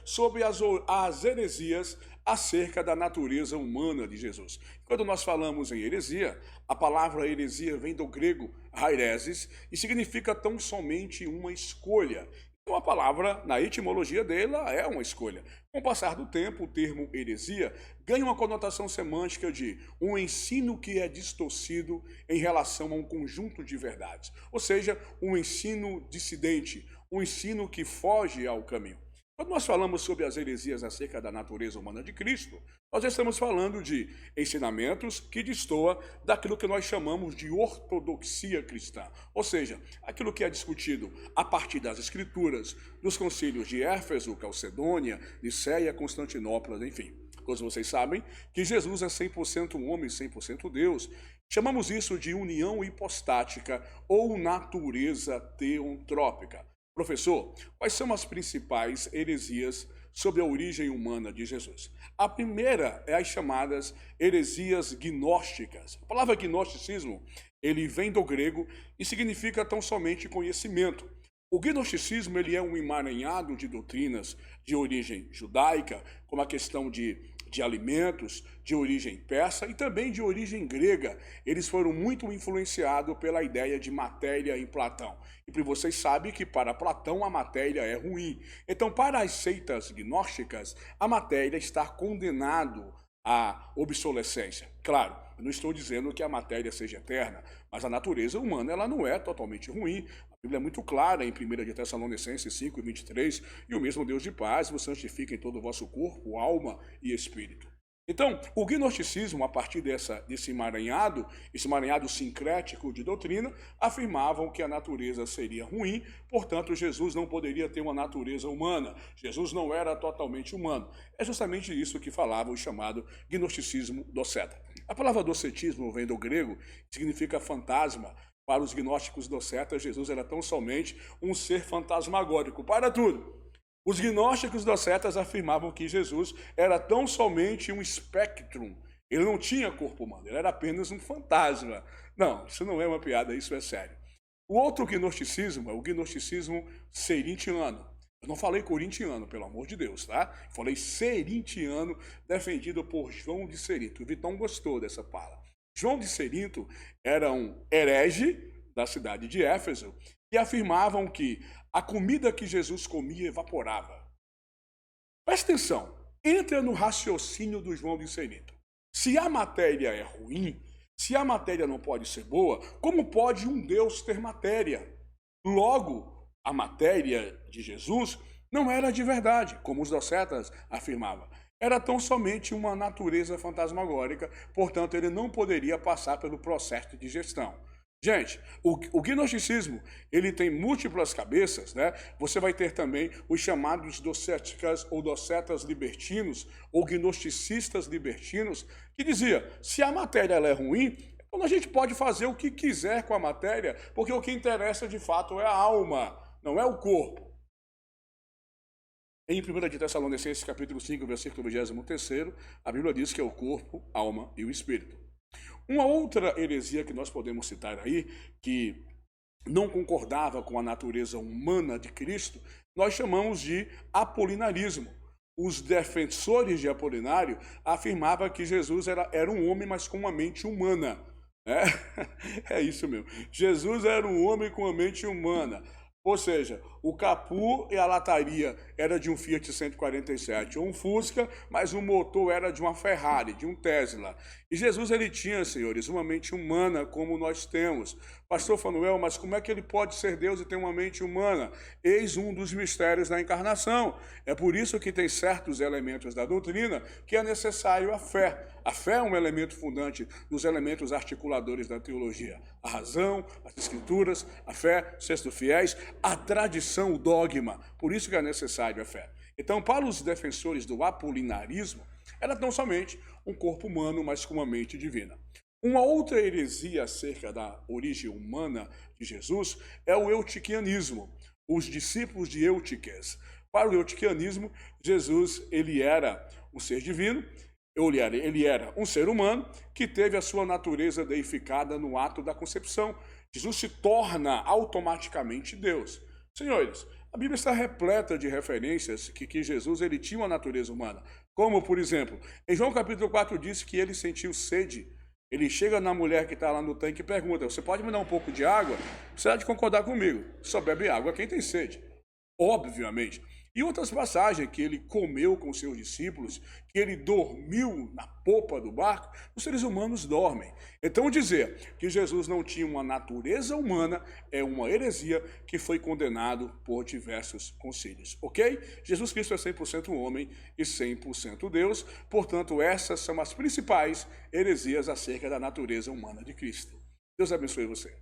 sobre as heresias acerca da natureza humana de Jesus. Quando nós falamos em heresia, a palavra heresia vem do grego haireses e significa tão somente uma escolha. Então a palavra, na etimologia dela, é uma escolha. Com o passar do tempo, o termo heresia ganha uma conotação semântica de um ensino que é distorcido em relação a um conjunto de verdades. Ou seja, um ensino dissidente, um ensino que foge ao caminho. Quando nós falamos sobre as heresias acerca da natureza humana de Cristo, nós estamos falando de ensinamentos que destoam daquilo que nós chamamos de ortodoxia cristã, ou seja, aquilo que é discutido a partir das escrituras, dos concílios de Éfeso, Calcedônia, Nicéia, Constantinopla, enfim. Todos vocês sabem que Jesus é 100% homem, 100% Deus. Chamamos isso de união hipostática ou natureza teontrópica. Professor, quais são as principais heresias sobre a origem humana de Jesus? A primeira é as chamadas heresias gnósticas. A palavra gnosticismo, ele vem do grego e significa tão somente conhecimento. O gnosticismo ele é um emaranhado de doutrinas de origem judaica, como a questão de alimentos, de origem persa e também de origem grega. Eles foram muito influenciados pela ideia de matéria em Platão. E vocês sabem que para Platão a matéria é ruim. Então, para as seitas gnósticas, a matéria está condenado à obsolescência. Claro, eu não estou dizendo que a matéria seja eterna, mas a natureza humana ela não é totalmente ruim. A Bíblia é muito clara em 1 de Tessalonicenses 5:23, e o mesmo Deus de paz vos santifica em todo o vosso corpo, alma e espírito. Então, o gnosticismo, a partir desse emaranhado sincrético de doutrina, afirmavam que a natureza seria ruim, portanto, Jesus não poderia ter uma natureza humana. Jesus não era totalmente humano. É justamente isso que falava o chamado gnosticismo doceta. A palavra docetismo vem do grego, significa fantasma. Para os gnósticos docetas, Jesus era tão somente um ser fantasmagórico. Para tudo! Os gnósticos docetas afirmavam que Jesus era tão somente um espectrum. Ele não tinha corpo humano, ele era apenas um fantasma. Não, isso não é uma piada, isso é sério. O outro gnosticismo é o gnosticismo serintiano. Eu não falei corintiano, pelo amor de Deus, tá? Eu falei serintiano, defendido por João de Cerinto. O Vitão gostou dessa fala. João de Cerinto era um herege da cidade de Éfeso e afirmavam que a comida que Jesus comia evaporava. Presta atenção, entra no raciocínio do João de Cerinto. Se a matéria é ruim, se a matéria não pode ser boa, como pode um Deus ter matéria? Logo, a matéria de Jesus não era de verdade, como os docetas afirmavam. Era tão somente uma natureza fantasmagórica, portanto ele não poderia passar pelo processo de digestão. Gente, o gnosticismo, ele tem múltiplas cabeças, né? Você vai ter também os chamados docéticas ou docetas libertinos, ou gnosticistas libertinos, que dizia, se a matéria ela é ruim, então a gente pode fazer o que quiser com a matéria, porque o que interessa de fato é a alma, não é o corpo. Em 1 de Tessalonicenses, capítulo 5, versículo 23, a Bíblia diz que é o corpo, a alma e o espírito. Uma outra heresia que nós podemos citar aí, que não concordava com a natureza humana de Cristo, nós chamamos de apolinarismo. Os defensores de Apolinário afirmavam que Jesus era um homem, mas com uma mente humana. É isso mesmo. Jesus era um homem com uma mente humana. Ou seja, o capô e a lataria era de um Fiat 147 ou um Fusca, mas o motor era de uma Ferrari, de um Tesla. E Jesus ele tinha, senhores, uma mente humana como nós temos. Pastor Fanuel, mas como é que ele pode ser Deus e ter uma mente humana? Eis um dos mistérios da encarnação. É por isso que tem certos elementos da doutrina que é necessário a fé. A fé é um elemento fundante dos elementos articuladores da teologia. A razão, as escrituras, a fé, sexto fiéis, a tradição, o dogma. Por isso que é necessário a fé. Então, para os defensores do apolinarismo, era tão somente um corpo humano, mas com uma mente divina. Uma outra heresia acerca da origem humana de Jesus é o eutiquianismo, os discípulos de Eutiques. Para o eutiquianismo, Jesus ele era um ser divino, ele era um ser humano que teve a sua natureza deificada no ato da concepção. Jesus se torna automaticamente Deus. Senhores, A Bíblia está repleta de referências que Jesus ele tinha uma natureza humana. Como, por exemplo, em João capítulo 4 diz que ele sentiu sede. Ele chega na mulher que está lá no tanque e pergunta: você pode me dar um pouco de água? Você há de concordar comigo. Só bebe água quem tem sede. Obviamente. E outras passagens que ele comeu com seus discípulos, que ele dormiu na popa do barco, os seres humanos dormem. Então dizer que Jesus não tinha uma natureza humana é uma heresia que foi condenado por diversos concílios, ok? Jesus Cristo é 100% homem e 100% Deus, portanto essas são as principais heresias acerca da natureza humana de Cristo. Deus abençoe você.